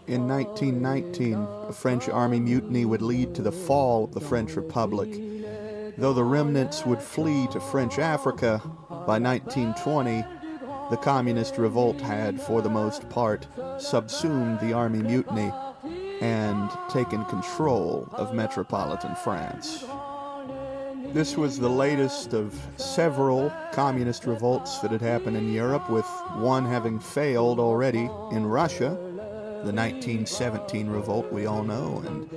In 1919, a French army mutiny would lead to the fall of the French Republic. Though the remnants would flee to French Africa, by 1920, the communist revolt had, for the most part, subsumed the army mutiny and taken control of metropolitan France. This was the latest of several communist revolts that had happened in Europe, with one having failed already in Russia, the 1917 revolt we all know, and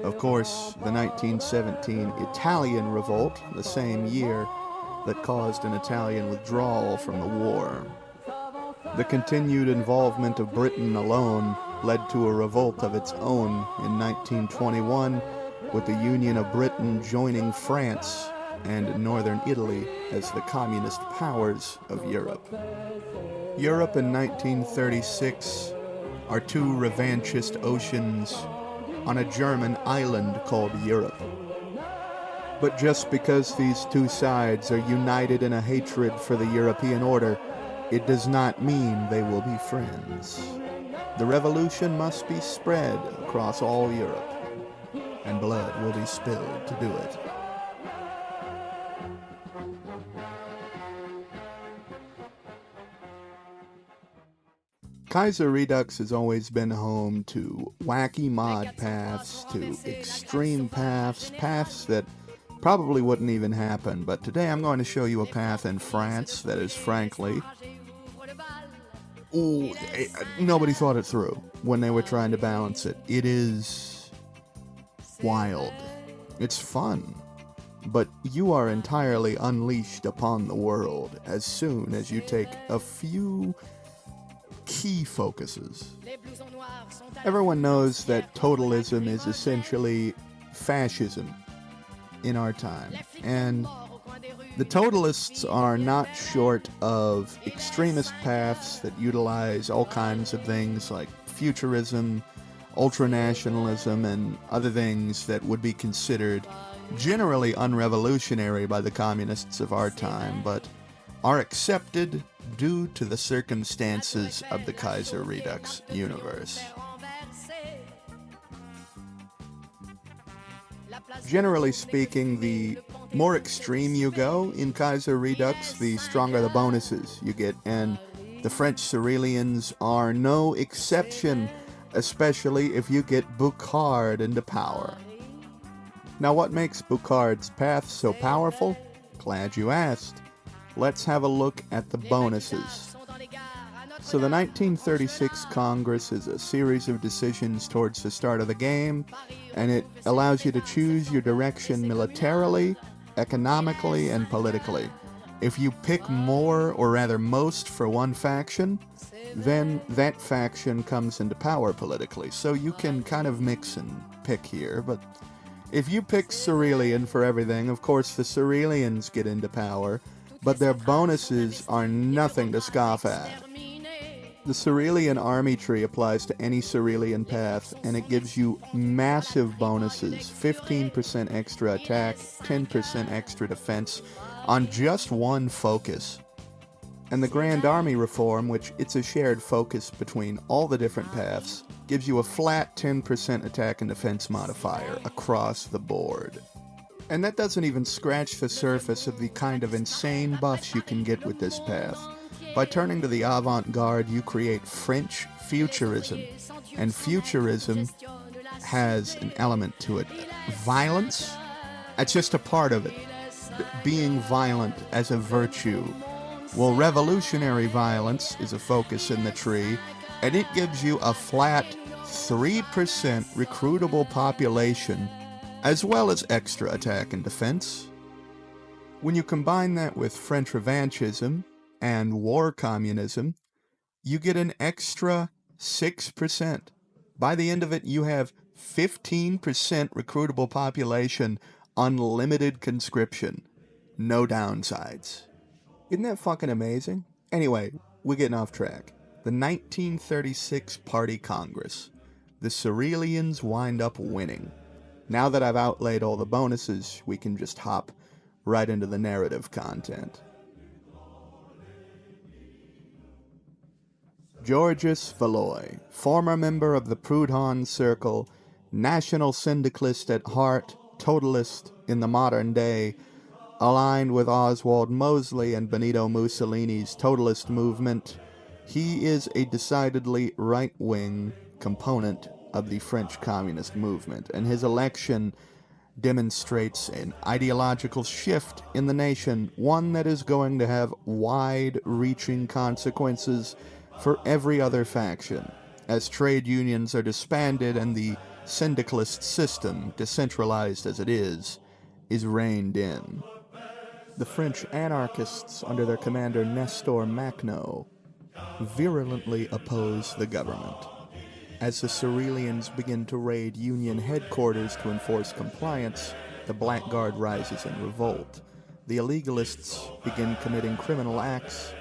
of course the 1917 Italian revolt, the same year, that caused an Italian withdrawal from the war. The continued involvement of Britain alone led to a revolt of its own in 1921, with the Union of Britain joining France and northern Italy as the communist powers of Europe. Europe in 1936 are two revanchist oceans on a German island called Europe. But just because these two sides are united in a hatred for the European order, it does not mean they will be friends. The revolution must be spread across all Europe, and blood will be spilled to do it. Kaiserredux has always been home to wacky mod paths, to extreme paths, paths that probably wouldn't even happen, but today I'm going to show you a path in France that is frankly... Ooh, nobody thought it through when they were trying to balance it. It is wild. It's fun. But you are entirely unleashed upon the world as soon as you take a few key focuses. Everyone knows that totalism is essentially fascism in our time, and the totalists are not short of extremist paths that utilize all kinds of things like futurism, ultranationalism, and other things that would be considered generally unrevolutionary by the communists of our time, but are accepted due to the circumstances of the Kaiserredux universe. Generally speaking, the more extreme you go in Kaiserredux, the stronger the bonuses you get, and the French Cerealians are no exception, especially if you get Bucard into power. Now, what makes Bucard's path so powerful? Glad you asked. Let's have a look at the bonuses. So the 1936 Congress is a series of decisions towards the start of the game, and it allows you to choose your direction militarily, economically, and politically. If you pick more, or rather most, for one faction, then that faction comes into power politically. So you can kind of mix and pick here, but if you pick Cerealian for everything, of course the Cerealians get into power, but their bonuses are nothing to scoff at. The Cerealian army tree applies to any Cerealian path, and it gives you massive bonuses, 15% extra attack, 10% extra defense, on just one focus. And the Grand Army Reform, which it's a shared focus between all the different paths, gives you a flat 10% attack and defense modifier across the board. And that doesn't even scratch the surface of the kind of insane buffs you can get with this path. By turning to the avant-garde, you create French futurism, and futurism has an element to it. Violence, that's just a part of it. Being violent as a virtue. Well, revolutionary violence is a focus in the tree, and it gives you a flat 3% recruitable population, as well as extra attack and defense. When you combine that with French revanchism and war communism, you get an extra 6%. By the end of it, you have 15% recruitable population, unlimited conscription, no downsides. Isn't that fucking amazing? Anyway, we're getting off track. The 1936 Party Congress. The Cerealians wind up winning. Now that I've outlaid all the bonuses, we can just hop right into the narrative content. Georges Valois, former member of the Proudhon Circle, national syndicalist at heart, totalist in the modern day, aligned with Oswald Mosley and Benito Mussolini's totalist movement, he is a decidedly right-wing component of the French communist movement, and his election demonstrates an ideological shift in the nation, one that is going to have wide-reaching consequences for every other faction, as trade unions are disbanded and the syndicalist system, decentralized as it is reined in. The French anarchists, under their commander Nestor Makhno, virulently oppose the government. As the Cerealians begin to raid Union headquarters to enforce compliance, the Black Guard rises in revolt. The illegalists begin committing criminal acts,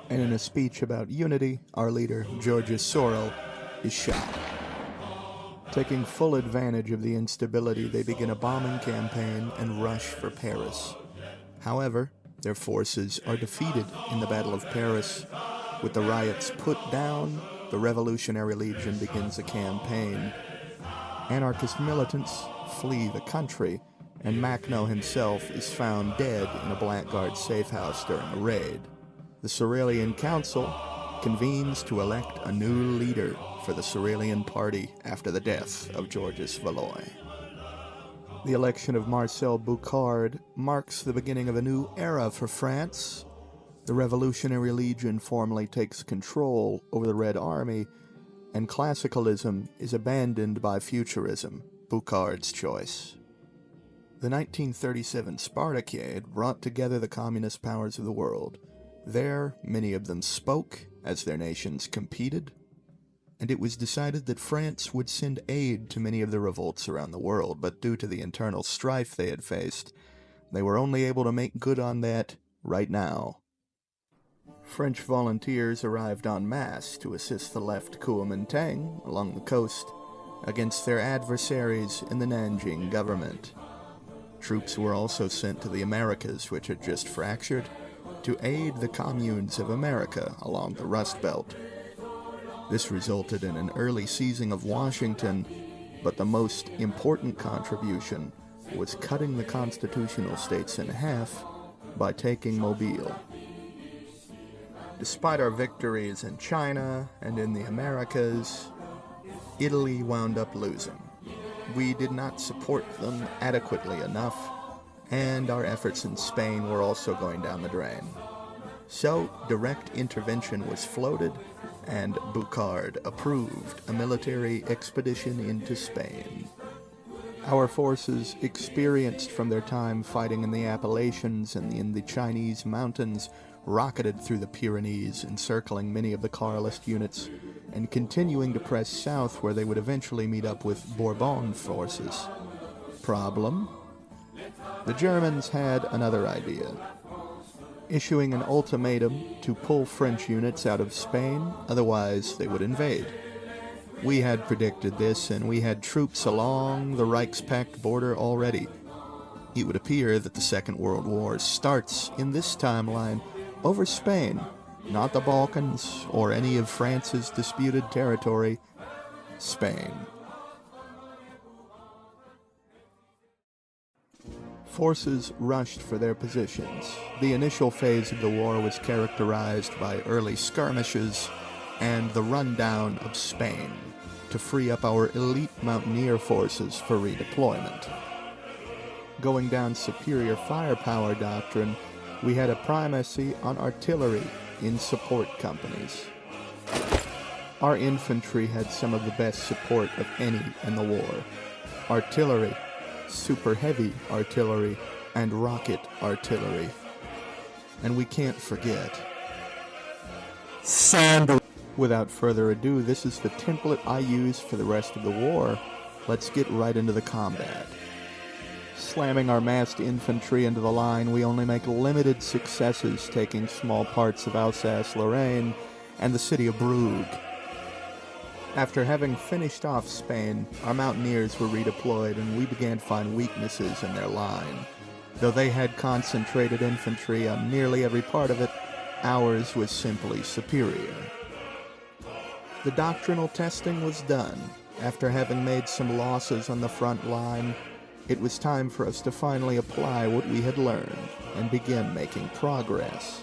and in a speech about unity, our leader, Georges Sorel, is shot. Taking full advantage of the instability, they begin a bombing campaign and rush for Paris. However, their forces are defeated in the Battle of Paris. With the riots put down, the Revolutionary Legion begins a campaign. Anarchist militants flee the country, and Makhno himself is found dead in a Black Guard safe house during a raid. The Cerealian Council convenes to elect a new leader for the Cerealian Party after the death of Georges Valois. The election of Marcel Bucard marks the beginning of a new era for France. The Revolutionary Legion formally takes control over the Red Army, and classicalism is abandoned by futurism, Bucard's choice. The 1937 Spartakiad brought together the communist powers of the world. There, many of them spoke as their nations competed, and it was decided that France would send aid to many of the revolts around the world, but due to the internal strife they had faced, they were only able to make good on that right now. French volunteers arrived en masse to assist the left Kuomintang along the coast against their adversaries in the Nanjing government. Troops were also sent to the Americas, which had just fractured, to aid the communes of America along the Rust Belt. This resulted in an early seizing of Washington, but the most important contribution was cutting the constitutional states in half by taking Mobile. Despite our victories in China and in the Americas, Italy wound up losing. We did not support them adequately enough, and our efforts in Spain were also going down the drain. So, direct intervention was floated, and Bucard approved a military expedition into Spain. Our forces, experienced from their time fighting in the Appalachians and in the Chinese mountains, rocketed through the Pyrenees, encircling many of the Carlist units, and continuing to press south where they would eventually meet up with Bourbon forces. Problem? The Germans had another idea, issuing an ultimatum to pull French units out of Spain, otherwise they would invade. We had predicted this, and we had troops along the Reichspakt border already. It would appear that the Second World War starts in this timeline over Spain, not the Balkans or any of France's disputed territory, Spain. Forces rushed for their positions. The initial phase of the war was characterized by early skirmishes and the rundown of Spain to free up our elite mountaineer forces for redeployment. Going down superior firepower doctrine, we had a primacy on artillery in support companies. Our infantry had some of the best support of any in the war. Artillery, super heavy artillery, and rocket artillery. And we can't forget sand. Without further ado, this is the template I use for the rest of the war. Let's get right into the combat. Slamming our massed infantry into the line, we only make limited successes, taking small parts of Alsace-Lorraine and the city of Brugge. After having finished off Spain, our mountaineers were redeployed and we began to find weaknesses in their line. Though they had concentrated infantry on nearly every part of it, ours was simply superior. The doctrinal testing was done. After having made some losses on the front line, it was time for us to finally apply what we had learned and begin making progress.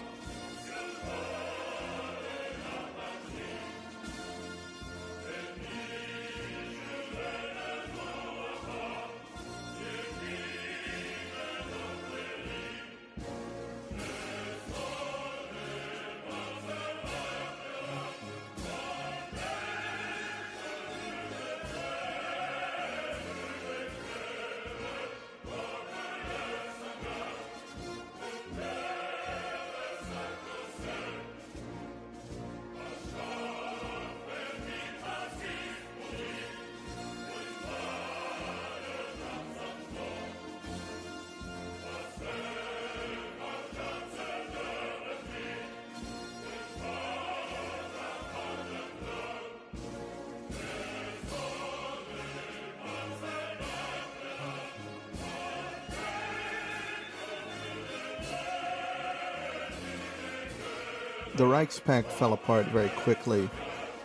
The Reichspakt fell apart very quickly.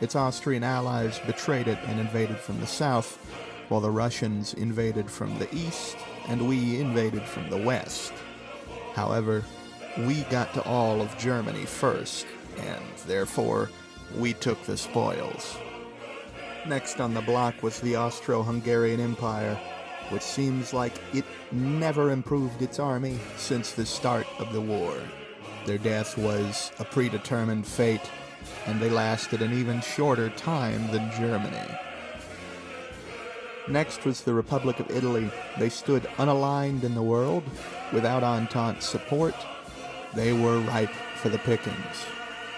Its Austrian allies betrayed it and invaded from the south, while the Russians invaded from the east, and we invaded from the west. However, we got to all of Germany first, and therefore, we took the spoils. Next on the block was the Austro-Hungarian Empire, which seems like it never improved its army since the start of the war. Their death was a predetermined fate, and they lasted an even shorter time than Germany. Next was the Republic of Italy. They stood unaligned in the world, without Entente support. They were ripe for the pickings.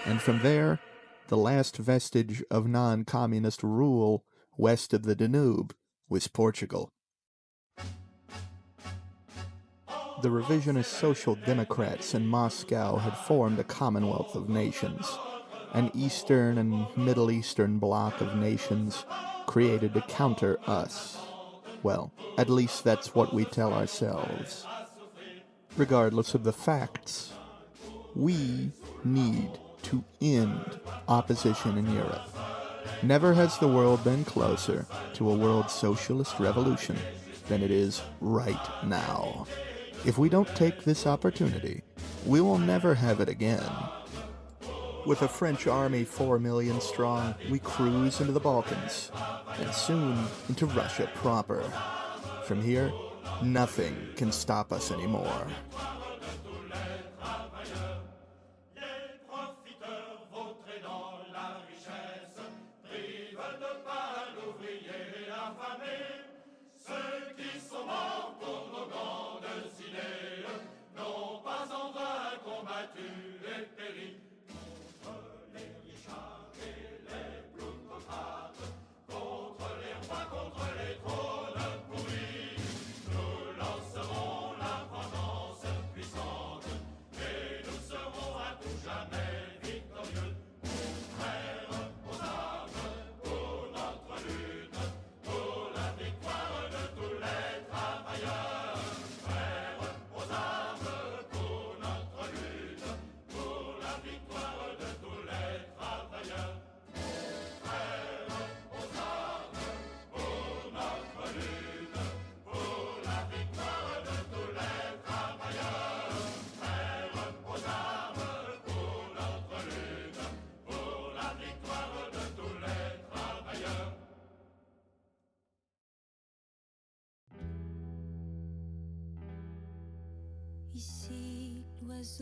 And from there, the last vestige of non-communist rule west of the Danube was Portugal. The revisionist Social Democrats in Moscow had formed a Commonwealth of Nations, an Eastern and Middle Eastern bloc of nations created to counter us. Well, at least that's what we tell ourselves. Regardless of the facts, we need to end opposition in Europe. Never has the world been closer to a world socialist revolution than it is right now. If we don't take this opportunity, we will never have it again. With a French army 4 million strong, we cruise into the Balkans, and soon into Russia proper. From here, nothing can stop us anymore.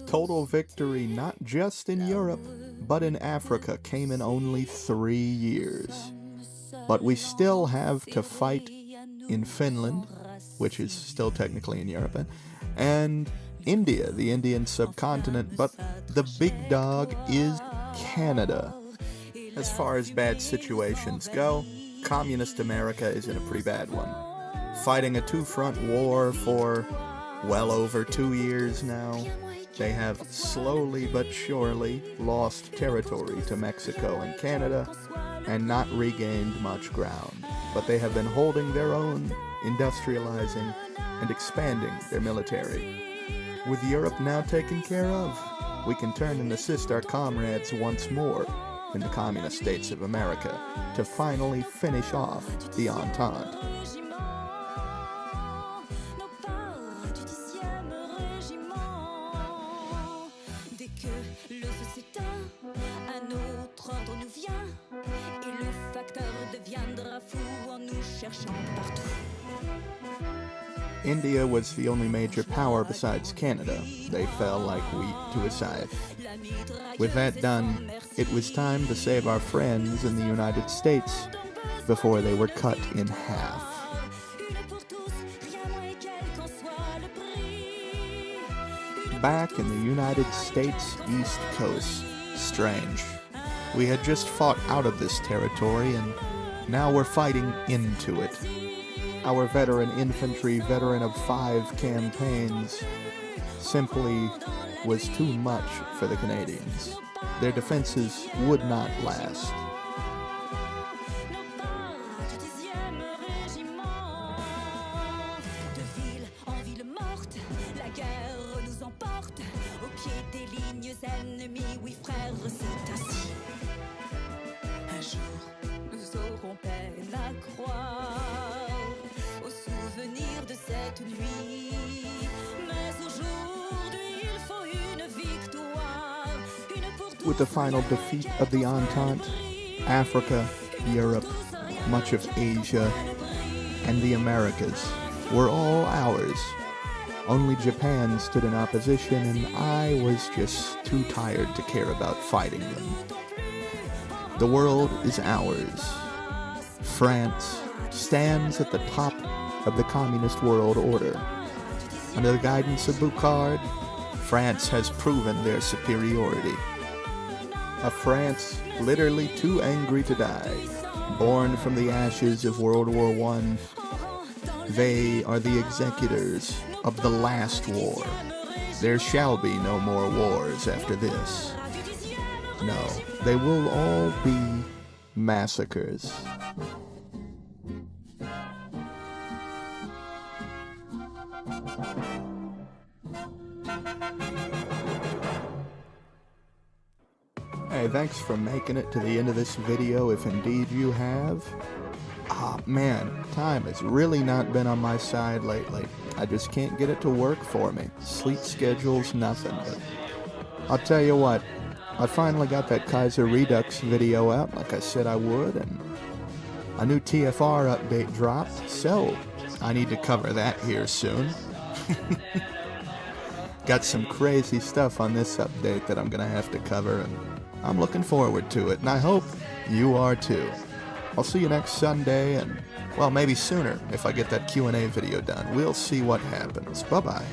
Total victory not just in Europe, but in Africa came in only 3 years. But we still have to fight in Finland, which is still technically in Europe, and India, the Indian subcontinent, but the big dog is Canada. As far as bad situations go, Communist America is in a pretty bad one. Fighting a two-front war for well over 2 years now, they have slowly but surely lost territory to Mexico and Canada, and not regained much ground, but they have been holding their own, industrializing, and expanding their military. With Europe now taken care of, we can turn and assist our comrades once more in the communist states of America to finally finish off the Entente. India was the only major power besides Canada. They fell like wheat to a scythe. With that done, it was time to save our friends in the United States before they were cut in half. Back in the United States East Coast, strange. We had just fought out of this territory and now we're fighting into it. Our veteran infantry, veteran of 5 campaigns, simply was too much for the Canadians. Their defenses would not last. With the final defeat of the Entente, Africa, Europe, much of Asia, and the Americas were all ours. Only Japan stood in opposition, and I was just too tired to care about fighting them. The world is ours. France stands at the top of the communist world order. Under the guidance of Bucard, France has proven their superiority. A France literally too angry to die, born from the ashes of World War I. They are the executors of the last war. There shall be no more wars after this. No, they will all be massacres. Hey, thanks for making it to the end of this video, if indeed you have. Man, time has really not been on my side lately. I just can't get it to work for me. Sleep schedule's nothing, but I'll tell you what, I finally got that Kaiserredux video out like I said I would, and a new TFR update dropped, so I need to cover that here soon. Got some crazy stuff on this update that I'm gonna have to cover, and I'm looking forward to it, and I hope you are too. I'll see you next Sunday, and, well, maybe sooner if I get that Q&A video done. We'll see what happens. Bye-bye.